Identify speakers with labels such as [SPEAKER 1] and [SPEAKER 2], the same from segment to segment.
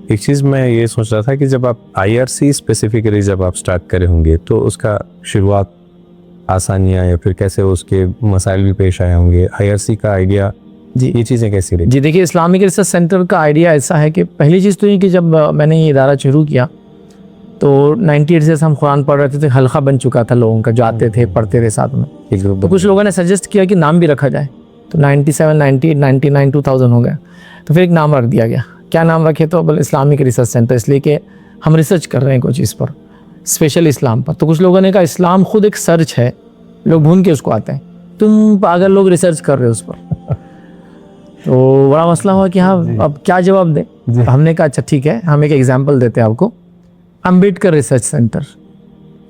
[SPEAKER 1] एक चीज़ मैं ये सोच रहा था कि जब आप IRC स्पेसिफिकली जब आप स्टार्ट करे होंगे तो उसका शुरुआत आसानियाँ या फिर कैसे उसके मसाइल भी पेश आए होंगे, IRC का आइडिया जी ये चीज़ें कैसी रही?
[SPEAKER 2] जी देखिए, इस्लामिक रिसर्च सेंटर का आइडिया ऐसा है कि पहली चीज़ तो ये कि जब मैंने ये इदारा शुरू किया तो 98 से हम कुरान पढ़ रहे थे, हल्का बन चुका था लोगों का, जो आते थे पढ़ते थे साथ में। तो कुछ लोगों ने सजेस्ट किया कि नाम भी रखा जाए, तो 97, 98, 99, 2000 हो गया, तो फिर एक नाम रख दिया गया। क्या नाम रखे? तो बोले इस्लामिक रिसर्च सेंटर, इसलिए कि हम रिसर्च कर रहे हैं कोई चीज़ पर, स्पेशल इस्लाम पर। तो कुछ लोगों ने कहा इस्लाम खुद एक सर्च है, लोग ढूंढ के उसको आते हैं, तुम पागल लोग रिसर्च कर रहे हो उस पर। तो बड़ा मसला हुआ कि हाँ अब क्या जवाब दें। तो हमने कहा अच्छा ठीक है, हम एक एग्जांपल देते हैं आपको, अम्बेडकर रिसर्च सेंटर,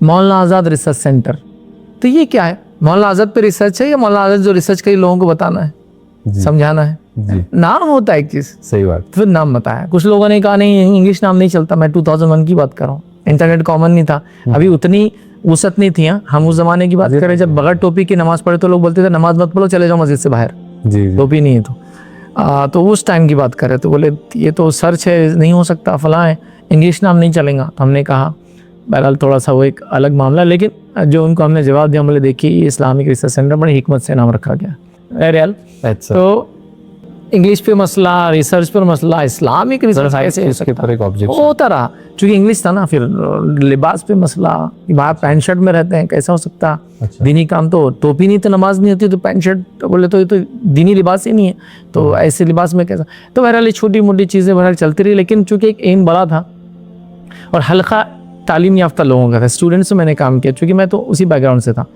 [SPEAKER 2] मौलाना आज़ाद रिसर्च सेंटर। तो ये क्या है? मौलाना आज़ाद पे रिसर्च है या मौलाना आज़ाद जो रिसर्च करी लोगों को बताना है, समझाना है? नाम होता है एक चीज़,
[SPEAKER 1] सही बात।
[SPEAKER 2] फिर नाम बताया। कुछ लोगों ने कहा नहीं इंग्लिश नाम नहीं चलता। मैं 2001 की बात कर रहा हूँ, इंटरनेट कॉमन नहीं था, अभी उतनी वसत नहीं थी। हम उस जमाने की बात करें जब बगैर टोपी की नमाज पढ़े तो लोग बोलते थे नमाज मत पढ़ो, चले जाओ मस्जिद से बाहर, टोपी नहीं है तो उस टाइम की बात करें तो बोले ये तो सर्च है, नहीं हो सकता, फलां है, इंग्लिश नाम नहीं चलेगा। तो हमने कहा बहरहाल थोड़ा सा वो एक अलग मामला, लेकिन जो उनको हमने जवाब दिया, बोले देखिए इस्लामिक रिसर्च सेंटर बड़ी हिकमत से नाम रखा गया बहरहाल। तो इंग्लिश पे मसला, रिसर्च पर मसला, इस्लामिक रिसर्च कैसे हो सकता? होता रहा चूँकि इंग्लिश था ना। फिर लिबास पे मसला, बाहर पैंट शर्ट में रहते हैं, कैसा हो सकता? अच्छा। दीनी काम तो टोपी नहीं तो नमाज नहीं होती, तो पैंट शर्ट बोले तो ये तो दीनी लिबास ही नहीं है, तो ऐसे लिबास में कैसा? तो बहरहाल छोटी मोटी चीज़ें बहरहाल चलती रही, लेकिन चूँकि एक एम बड़ा था और हल्का तालीम याफ्ता लोगों का था, स्टूडेंट्स से मैंने काम किया, चूँकि मैं तो उसी बैकग्राउंड से था,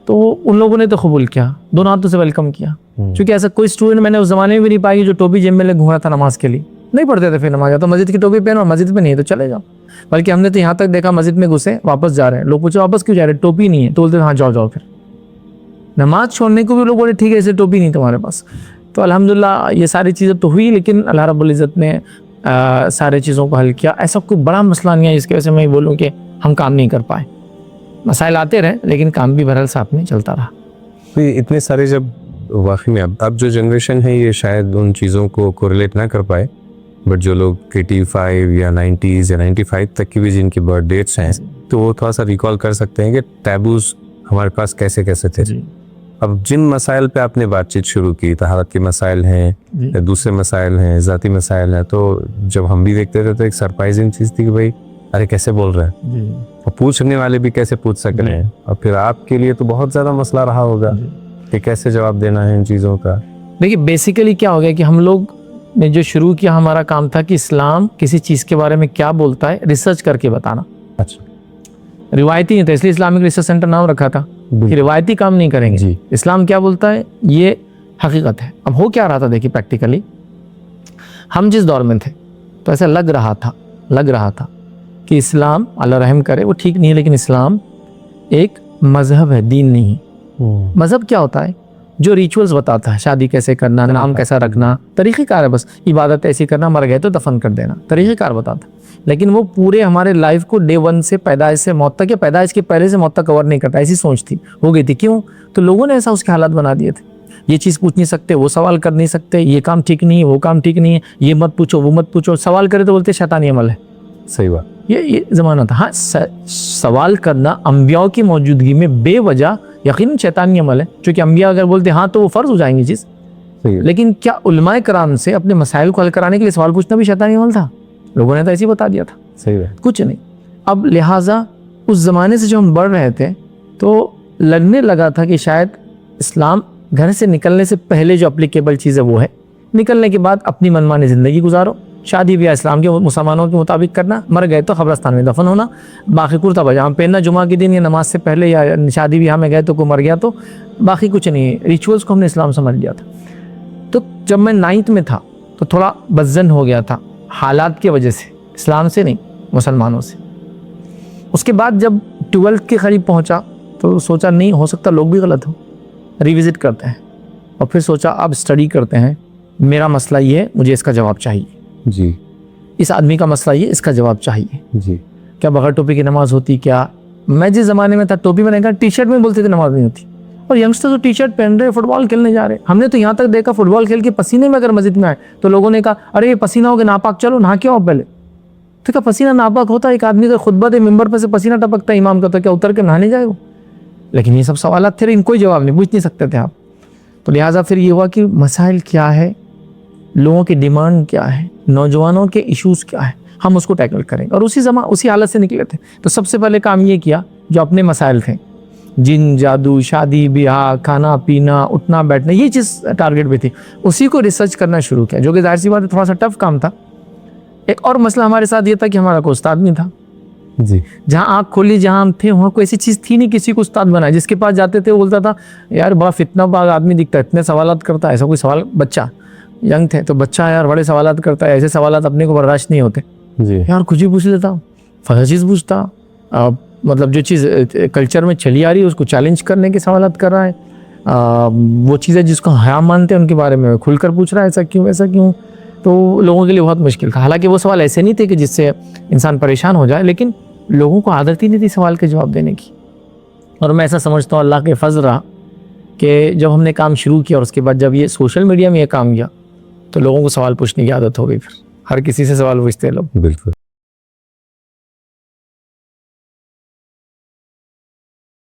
[SPEAKER 2] तो उन लोगों ने तो कबूल किया, दोनों हाथों से वेलकम किया। क्योंकि ऐसा कोई स्टूडेंट मैंने उस जमाने में भी नहीं पाई जो टोपी जेब में ले घूम रहा था नमाज के लिए, नहीं पढ़ते थे। फिर नमाज तो मस्जिद की टोपी पहनो, मस्जिद में नहीं तो चले जाओ। बल्कि हमने तो यहाँ तक देखा मस्जिद में घुसे वापस जा रहे हैं, लोग पूछे वापस क्यों जा रहे हैं, टोपी नहीं है, तो बोलते हाँ जाओ। फिर नमाज छोड़ने को भी लोग बोले ठीक है ऐसे टोपी नहीं तुम्हारे पास। तो अल्हम्दुलिल्लाह ये सारी चीज़ें तो हुई, लेकिन अल्लाह रब्बुल इज़्ज़त ने सारे चीज़ों को हल किया। ऐसा कोई बड़ा मसला नहीं है जिसकी वजह से मैं बोलूँ कि हम काम नहीं कर पाए। मसाइल आते रहे लेकिन काम भी बहरहाल साथ में चलता रहा।
[SPEAKER 1] तो इतने सारे जब वाकई में अब जो जनरेशन है ये शायद उन चीज़ों को कोरिलेट ना कर पाए, बट जो लोग 85 या 90s या 95 तक की भी जिनकी बर्थ डेट्स हैं तो वो थोड़ा सा रिकॉल कर सकते हैं कि टैबूज हमारे पास कैसे कैसे थे। अब जिन मसाइल पे आपने बातचीत शुरू की, तहारत के मसाइल हैं या दूसरे मसाइल हैं, ज़ाती मसाइल हैं, तो जब हम भी देखते थे तो एक सरप्राइजिंग चीज़ थी कि भाई अरे कैसे बोल रहे हैं, और पूछने वाले भी कैसे पूछ सक रहे हैं। और फिर आपके लिए तो बहुत ज़्यादा मसला रहा होगा कि कैसे जवाब देना है इन चीज़ों का।
[SPEAKER 2] देखिए बेसिकली क्या हो गया कि हम लोग ने जो शुरू किया, हमारा काम था कि इस्लाम किसी चीज़ के बारे में क्या बोलता है रिसर्च करके बताना।
[SPEAKER 1] अच्छा,
[SPEAKER 2] रिवायती नहीं था, इसलिए इस्लामिक रिसर्च सेंटर नाम रखा था कि रिवायती काम नहीं करेंगे जी, इस्लाम क्या बोलता है ये हकीकत है। अब हो क्या रहा था देखिए प्रैक्टिकली, हम जिस दौर में थे तो ऐसा लग रहा था कि इस्लाम अल्लाह रहम करे वो ठीक नहीं है, लेकिन इस्लाम एक मज़हब है, दीन नहीं। मज़हब क्या होता है? जो रिचुअल्स बताता है, शादी कैसे करना, नाम कैसा रखना, तरीक़ेकार है, बस इबादत ऐसी करना, मर गए तो दफन कर देना, तरीक़ेकार बताता है। लेकिन वो पूरे हमारे लाइफ को डे वन से पैदाइश से मौत तक या पैदाइश के पहले से मौत तक कवर नहीं करता, ऐसी सोच थी, हो गई थी। क्यों? तो लोगों ने ऐसा उसके हालात बना दिए थे, ये चीज़ पूछ नहीं सकते, वो सवाल कर नहीं सकते, ये काम ठीक नहीं है, वो काम ठीक नहीं है, ये मत पूछो, वो मत पूछो, सवाल करे तो बोलते शैतानी अमल है।
[SPEAKER 1] सही बात,
[SPEAKER 2] ये ज़माना था। हाँ, सवाल करना अम्बियाओं की मौजूदगी में बेवजह यकीन शैतानी अमल है, क्योंकि अम्बिया अगर बोलते हाँ तो वो फ़र्ज हो जाएंगी चीज़। लेकिन क्या उलमाए कराम से अपने मसाइल को हल कराने के लिए सवाल पूछना भी शैतानी अमल था? लोगों ने तो ऐसे ही बता दिया था।
[SPEAKER 1] सही है,
[SPEAKER 2] कुछ नहीं। अब लिहाजा उस ज़माने से जो हम बढ़ रहे थे तो लगने लगा था कि शायद इस्लाम घर से निकलने से पहले जो अप्लीकेबल चीज़ है वो है, निकलने के बाद अपनी मनमानी ज़िंदगी गुजारो, शादी ब्याह इस्लाम के मुसलमानों के मुताबिक करना, मर गए तो कब्रस्तान में दफन होना, बाकी कुर्ता पजामा पहनना जुमा के दिन या नमाज से पहले, या शादी ब्याह में गए तो कोई मर गया तो बाकी कुछ नहीं। रिचुअल्स को हमने इस्लाम समझ लिया था। तो जब मैं 9th में था तो थोड़ा बज़न हो गया था हालात की वजह से, इस्लाम से नहीं मुसलमानों से। उसके बाद जब 12th के करीब पहुँचा तो सोचा नहीं हो सकता लोग भी गलत हो, रिविज़िट करते हैं, और फिर सोचा अब स्टडी करते हैं, मेरा मसला ये है, मुझे इसका जवाब चाहिए
[SPEAKER 1] जी,
[SPEAKER 2] इस आदमी का मसला ये, इसका जवाब चाहिए
[SPEAKER 1] जी।
[SPEAKER 2] क्या बगैर टोपी की नमाज होती? क्या मैं जिस ज़माने में था टोपी में नहीं कहा, टी शर्ट में बोलते थे नमाज नहीं होती, और यंगस्टर तो टी शर्ट पहन रहे फुटबॉल खेलने जा रहे। हमने तो यहाँ तक देखा फुटबॉल खेल के पसीने में अगर मस्जिद में आए तो लोगों ने कहा अरे ये पसीना हो गया, नापाक, चलो नहा के आओ पहले, तो क्या पसीना नापाक होता है? एक आदमी का खुतबा दे मिंबर पे से पसीना टपकता है इमाम का, तो क्या उतर के नहाने जाए वो? लेकिन ये सब सवाल थे, इनको कोई जवाब नहीं, पूछ नहीं सकते थे आप। तो लिहाजा फिर ये हुआ कि मसाइल क्या है, लोगों की डिमांड क्या है, नौजवानों के इश्यूज क्या है, हम उसको टैकल करेंगे। और उसी हालत से निकले थे। तो सबसे पहले काम ये किया, जो अपने मसाइल थे, जिन जादू, शादी ब्याह, खाना पीना, उठना बैठना, ये चीज़ टारगेट पे थी, उसी को रिसर्च करना शुरू किया, जो कि जाहिर सी बात है थोड़ा सा टफ काम था। एक और मसला हमारे साथ ये था कि हमारा कोई उस्ताद नहीं था
[SPEAKER 1] जी।
[SPEAKER 2] जहाँ आँख खोली, जहाँ हम थे वहाँ कोई ऐसी चीज़ थी नहीं किसी को उस्ताद बनाए। जिसके पास जाते थे वो बोलता था यार बड़ा फितना बाग आदमी दिखता है, इतने सवालात करता है। ऐसा कोई सवाल, बच्चा यंग थे तो बच्चा यार बड़े सवालात करता है, ऐसे सवालात अपने को बर्दाश्त नहीं होते
[SPEAKER 1] जी।
[SPEAKER 2] यार, कुछ भी पूछ लेता हूँ, फर्स्ट चीज़ पूछता, मतलब जो चीज़ कल्चर में चली आ रही है उसको चैलेंज करने के सवालात कर रहा है। वो चीज़ें जिसको हया मानते हैं उनके बारे में खुलकर पूछ रहा है, ऐसा क्यों ऐसा क्यों। तो लोगों के लिए बहुत मुश्किल था। हालांकि वो सवाल ऐसे नहीं थे कि जिससे इंसान परेशान हो जाए, लेकिन लोगों को आदत ही नहीं थी सवाल के जवाब देने की। और मैं ऐसा समझता हूँ अल्लाह के फजल रहा कि जब हमने काम शुरू किया और उसके बाद जब ये सोशल मीडिया में ये काम किया तो लोगों को सवाल पूछने की आदत हो गई। फिर हर किसी से सवाल पूछते हैं लोग।
[SPEAKER 1] बिल्कुल।